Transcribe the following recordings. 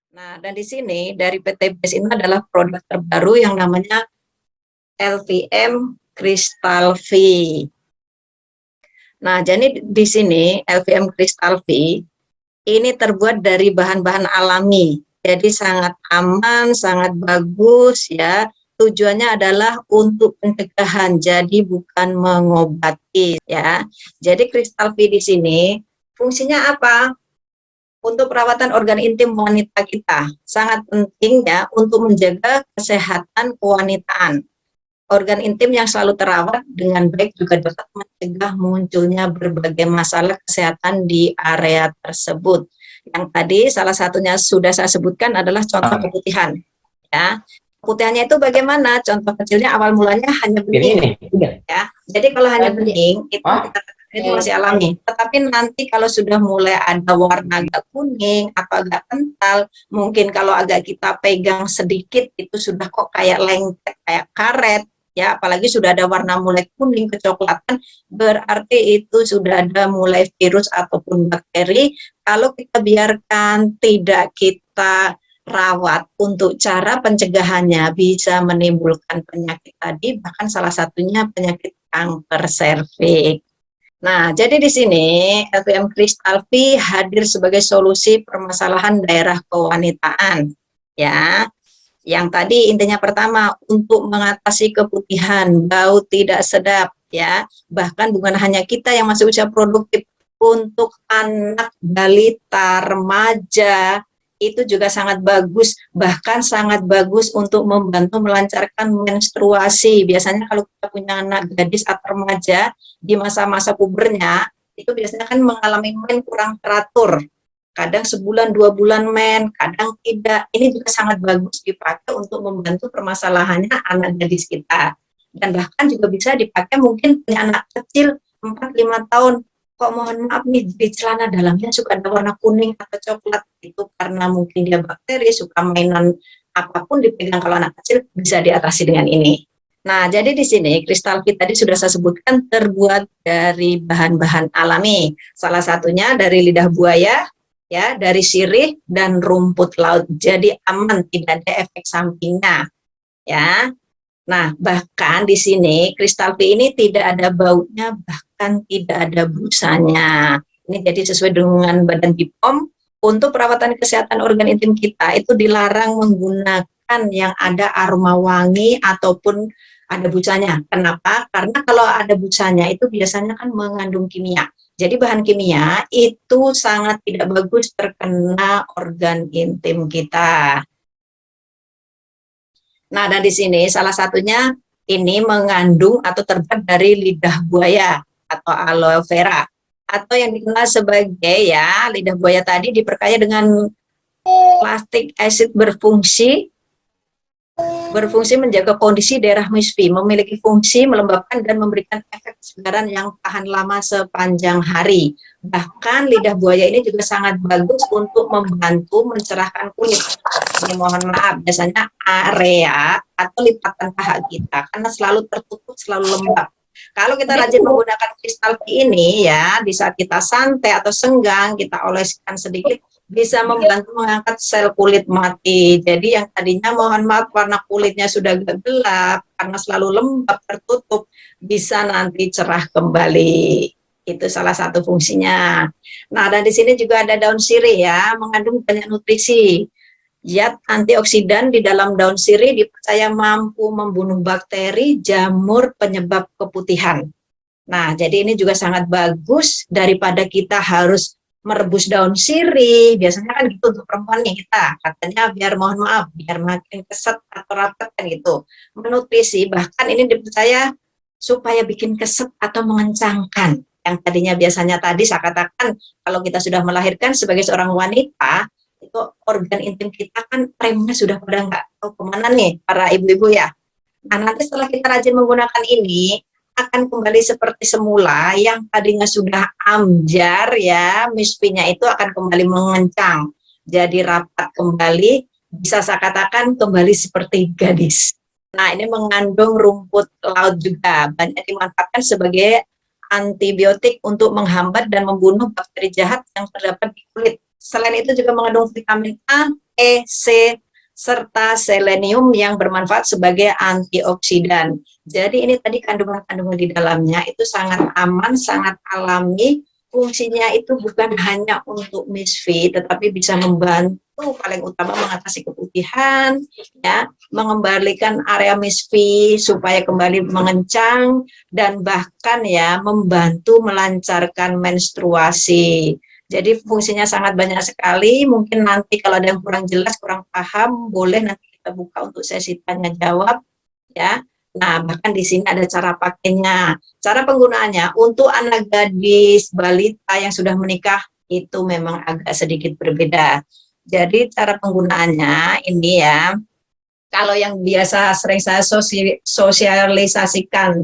Nah, dan di sini dari PT BES ini adalah produk terbaru yang namanya LVM Crystal V. Nah, jadi di sini LVM Crystal V ini terbuat dari bahan-bahan alami. Jadi sangat aman, sangat bagus ya. Tujuannya adalah untuk pencegahan, jadi bukan mengobati ya. Jadi Crystal V di sini fungsinya apa? Untuk perawatan organ intim wanita kita. Sangat penting ya untuk menjaga kesehatan kewanitaan. Organ intim yang selalu terawat dengan baik juga dapat mencegah munculnya berbagai masalah kesehatan di area tersebut. Yang tadi salah satunya sudah saya sebutkan adalah contoh keputihan. Ya, keputihannya itu bagaimana? Contoh kecilnya awal mulanya hanya bening. Ya, jadi kalau hanya bening itu kita itu masih alami. Tetapi nanti kalau sudah mulai ada warna agak kuning atau agak kental, mungkin kalau agak kita pegang sedikit itu sudah kok kayak lengket, kayak karet. Ya, apalagi sudah ada warna mulai kuning kecoklatan, berarti itu sudah ada mulai virus ataupun bakteri. Kalau kita biarkan tidak kita rawat untuk cara pencegahannya bisa menimbulkan penyakit tadi, bahkan salah satunya penyakit kanker serviks. Nah, jadi di sini LVM Crystal V hadir sebagai solusi permasalahan daerah kewanitaan. Ya, yang tadi intinya pertama untuk mengatasi keputihan, bau tidak sedap, ya. Bahkan bukan hanya kita yang masih usia produktif, untuk anak, balita, remaja itu juga sangat bagus, bahkan sangat bagus untuk membantu melancarkan menstruasi. Biasanya kalau kita punya anak gadis atau remaja di masa-masa pubernya, itu biasanya kan mengalami men kurang teratur. Kadang sebulan, 2 bulan men, kadang tidak. Ini juga sangat bagus dipakai untuk membantu permasalahannya anak gadis kita. Dan bahkan juga bisa dipakai mungkin punya anak kecil 4-5 tahun, kok mohon maaf nih di celana dalamnya suka ada warna kuning atau coklat, itu karena mungkin dia bakteri, suka mainan apapun dipegang kalau anak kecil, bisa diatasi dengan ini. Nah, jadi di sini Crystal V tadi sudah saya sebutkan terbuat dari bahan-bahan alami. Salah satunya dari lidah buaya, ya, dari sirih dan rumput laut. Jadi aman, tidak ada efek sampingnya, ya. Nah, bahkan di sini Crystal V ini tidak ada baunya, bahkan tidak ada busanya. Ini jadi sesuai dengan Badan BPOM, untuk perawatan kesehatan organ intim kita itu dilarang menggunakan yang ada aroma wangi ataupun ada busanya. Kenapa? Karena kalau ada busanya itu biasanya kan mengandung kimia. Jadi bahan kimia itu sangat tidak bagus terkena organ intim kita. Nah, dan di sini salah satunya ini mengandung atau terbuat dari lidah buaya atau aloe vera, atau yang dikenal sebagai, ya, lidah buaya tadi diperkaya dengan plastik acid berfungsi menjaga kondisi daerah misfi, memiliki fungsi melembabkan dan memberikan efek kesegaran yang tahan lama sepanjang hari. Bahkan lidah buaya ini juga sangat bagus untuk membantu mencerahkan kulit. Ini mohon maaf, biasanya area atau lipatan paha kita karena selalu tertutup, selalu lembab. Kalau kita rajin menggunakan kristal ini, ya, di saat kita santai atau senggang, kita oleskan sedikit, bisa membantu mengangkat sel kulit mati. Jadi yang tadinya mohon maaf warna kulitnya sudah gelap karena selalu lembab tertutup, bisa nanti cerah kembali. Itu salah satu fungsinya. Nah, dan di sini juga ada daun sirih, ya, mengandung banyak nutrisi. Zat antioksidan di dalam daun sirih dipercaya mampu membunuh bakteri, jamur penyebab keputihan. Nah, jadi ini juga sangat bagus daripada kita harus merebus daun sirih. Biasanya kan gitu untuk perempuan nih, kita katanya biar mohon maaf biar makin keset atau rapat kan gitu. Menutrisi, bahkan ini dipercaya supaya bikin keset atau mengencangkan. Yang tadinya biasanya tadi saya katakan kalau kita sudah melahirkan sebagai seorang wanita, itu organ intim kita kan remnya sudah pada nggak tahu kemana nih para ibu-ibu, ya. Nah, nanti setelah kita rajin menggunakan ini, akan kembali seperti semula, yang tadinya sudah amjar, ya, misfinya itu akan kembali mengencang, jadi rapat kembali, bisa saya katakan kembali seperti gadis. Nah, ini mengandung rumput laut juga, banyak dimanfaatkan sebagai antibiotik untuk menghambat dan membunuh bakteri jahat yang terdapat di kulit. Selain itu juga mengandung vitamin A E, C, serta selenium yang bermanfaat sebagai antioksidan. Jadi ini tadi kandungan-kandungan di dalamnya itu sangat aman, sangat alami. Fungsinya itu bukan hanya untuk misfi, tetapi bisa membantu paling utama mengatasi keputihan, ya, mengembalikan area misfi supaya kembali mengencang, dan bahkan ya membantu melancarkan menstruasi. Jadi fungsinya sangat banyak sekali. Mungkin nanti kalau ada yang kurang jelas, kurang paham, boleh nanti kita buka untuk sesi tanya jawab, ya. Nah, bahkan di sini ada cara pakainya. Cara penggunaannya untuk anak gadis, balita yang sudah menikah itu memang agak sedikit berbeda. Jadi cara penggunaannya ini ya, kalau yang biasa sering saya sosialisasikan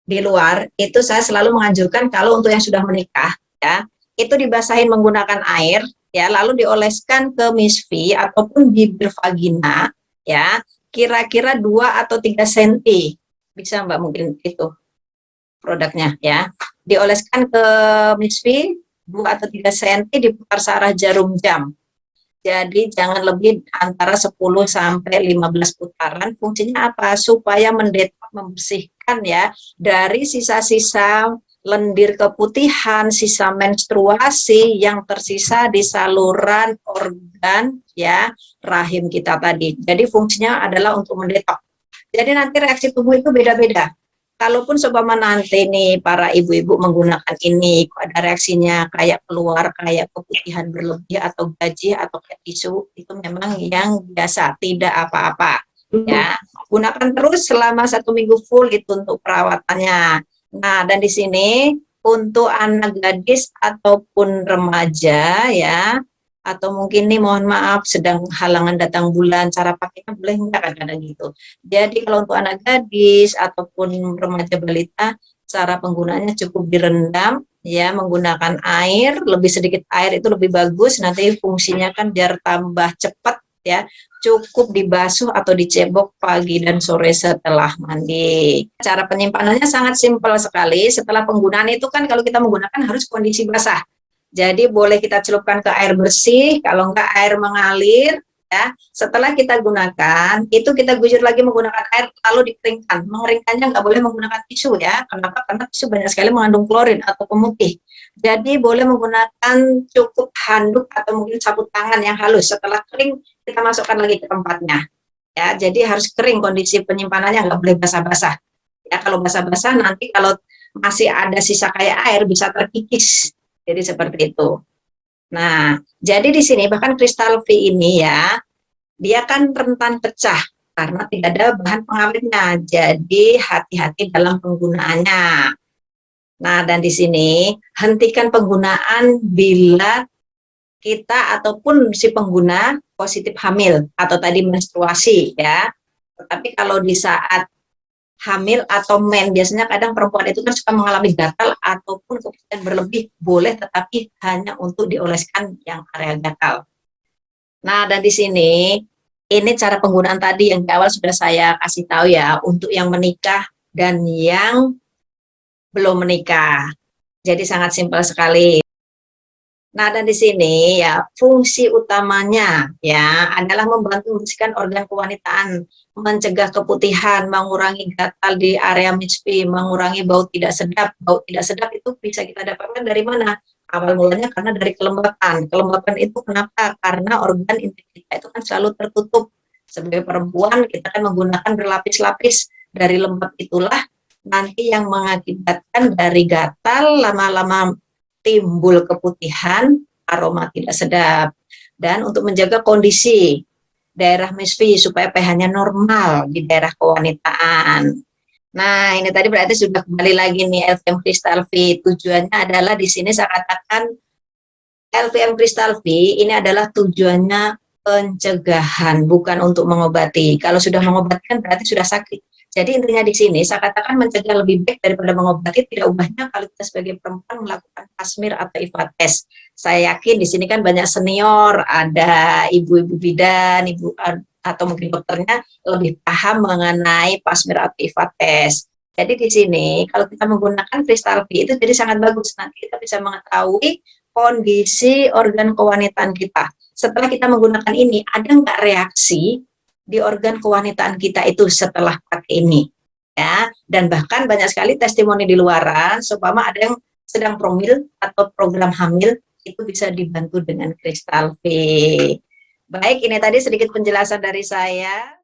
di luar, itu saya selalu menganjurkan kalau untuk yang sudah menikah, ya, itu dibasahin menggunakan air, ya, lalu dioleskan ke misfi ataupun bibir vagina, ya, kira-kira 2 atau 3 cm. Bisa Mbak mungkin itu produknya, ya. Dioleskan ke misfi 2 atau 3 cm, diputar searah jarum jam. Jadi jangan lebih antara 10 sampai 15 putaran. Fungsinya apa? Supaya mendetok, membersihkan ya dari sisa-sisa lendir keputihan, sisa menstruasi yang tersisa di saluran organ ya rahim kita tadi. Jadi fungsinya adalah untuk mendetok. Jadi nanti reaksi tubuh itu beda-beda. Kalaupun seumpama nanti nih para ibu-ibu menggunakan ini, ada reaksinya kayak keluar kayak keputihan berlebih atau gaji atau kayak tisu, itu memang yang biasa, tidak apa-apa. Ya, gunakan terus selama 1 minggu full itu untuk perawatannya. Nah, dan di sini untuk anak gadis ataupun remaja ya, atau mungkin nih mohon maaf sedang halangan datang bulan, cara pakainya boleh enggak kadang-kadang gitu. Jadi kalau untuk anak gadis ataupun remaja balita, cara penggunaannya cukup direndam ya menggunakan air, lebih sedikit air itu lebih bagus, nanti fungsinya kan biar tambah cepat ya. Cukup dibasuh atau dicebok pagi dan sore setelah mandi. Cara penyimpanannya sangat simpel sekali. Setelah penggunaan itu kan kalau kita menggunakan harus kondisi basah. Jadi boleh kita celupkan ke air bersih, kalau enggak air mengalir, ya. Setelah kita gunakan, itu kita guyur lagi menggunakan air, lalu dikeringkan. Mengeringkannya enggak boleh menggunakan tisu ya. Kenapa? Karena tisu banyak sekali mengandung klorin atau pemutih. Jadi boleh menggunakan cukup handuk atau mungkin sapu tangan yang halus. Setelah kering, kita masukkan lagi ke tempatnya. Ya, jadi harus kering, kondisi penyimpanannya enggak boleh basah-basah. Ya, kalau basah-basah nanti kalau masih ada sisa kayak air bisa terkikis. Jadi seperti itu. Nah, jadi di sini bahkan kristal V ini ya, dia kan rentan pecah karena tidak ada bahan pengawetnya. Jadi hati-hati dalam penggunaannya. Nah, dan di sini hentikan penggunaan bila kita ataupun si pengguna positif hamil atau tadi menstruasi ya. Tetapi kalau di saat hamil atau men, biasanya kadang perempuan itu kan suka mengalami gatal ataupun keputihan berlebih, boleh tetapi hanya untuk dioleskan yang area gatal. Nah, dan di sini ini cara penggunaan tadi yang di awal sudah saya kasih tahu ya, untuk yang menikah dan yang belum menikah. Jadi sangat simpel sekali. Nah, dan di sini ya fungsi utamanya ya adalah membantu membersihkan organ kewanitaan, mencegah keputihan, mengurangi gatal di area misfi, mengurangi bau tidak sedap. Bau tidak sedap itu bisa kita dapatkan dari mana? Awal mulanya karena dari kelembapan. Kelembapan itu kenapa? Karena organ intim kita itu kan selalu tertutup. Sebagai perempuan kita kan menggunakan berlapis-lapis, dari lembab itulah nanti yang mengakibatkan dari gatal lama-lama timbul keputihan, aroma tidak sedap. Dan untuk menjaga kondisi daerah misfi supaya pH-nya normal di daerah kewanitaan. Nah, ini tadi berarti sudah kembali lagi nih LVM Crystal V. Tujuannya adalah di sini saya katakan LVM Crystal V ini adalah tujuannya pencegahan, bukan untuk mengobati. Kalau sudah mengobati kan berarti sudah sakit. Jadi intinya di sini saya katakan mencegah lebih baik daripada mengobati. Tidak ubahnya kalau kita sebagai perempuan melakukan pasmir atau IVA test. Saya yakin di sini kan banyak senior, ada ibu-ibu bidan, ibu atau mungkin dokternya lebih paham mengenai pasmir atau IVA test. Jadi di sini kalau kita menggunakan kristal V itu jadi sangat bagus. Nanti kita bisa mengetahui kondisi organ kewanitaan kita. setelah kita menggunakan ini, ada nggak reaksi di organ kewanitaan kita itu setelah pakai ini? Ya, dan bahkan banyak sekali testimoni di luaran, seumpama ada yang sedang promil atau program hamil, itu bisa dibantu dengan kristal V. Baik, ini tadi sedikit penjelasan dari saya.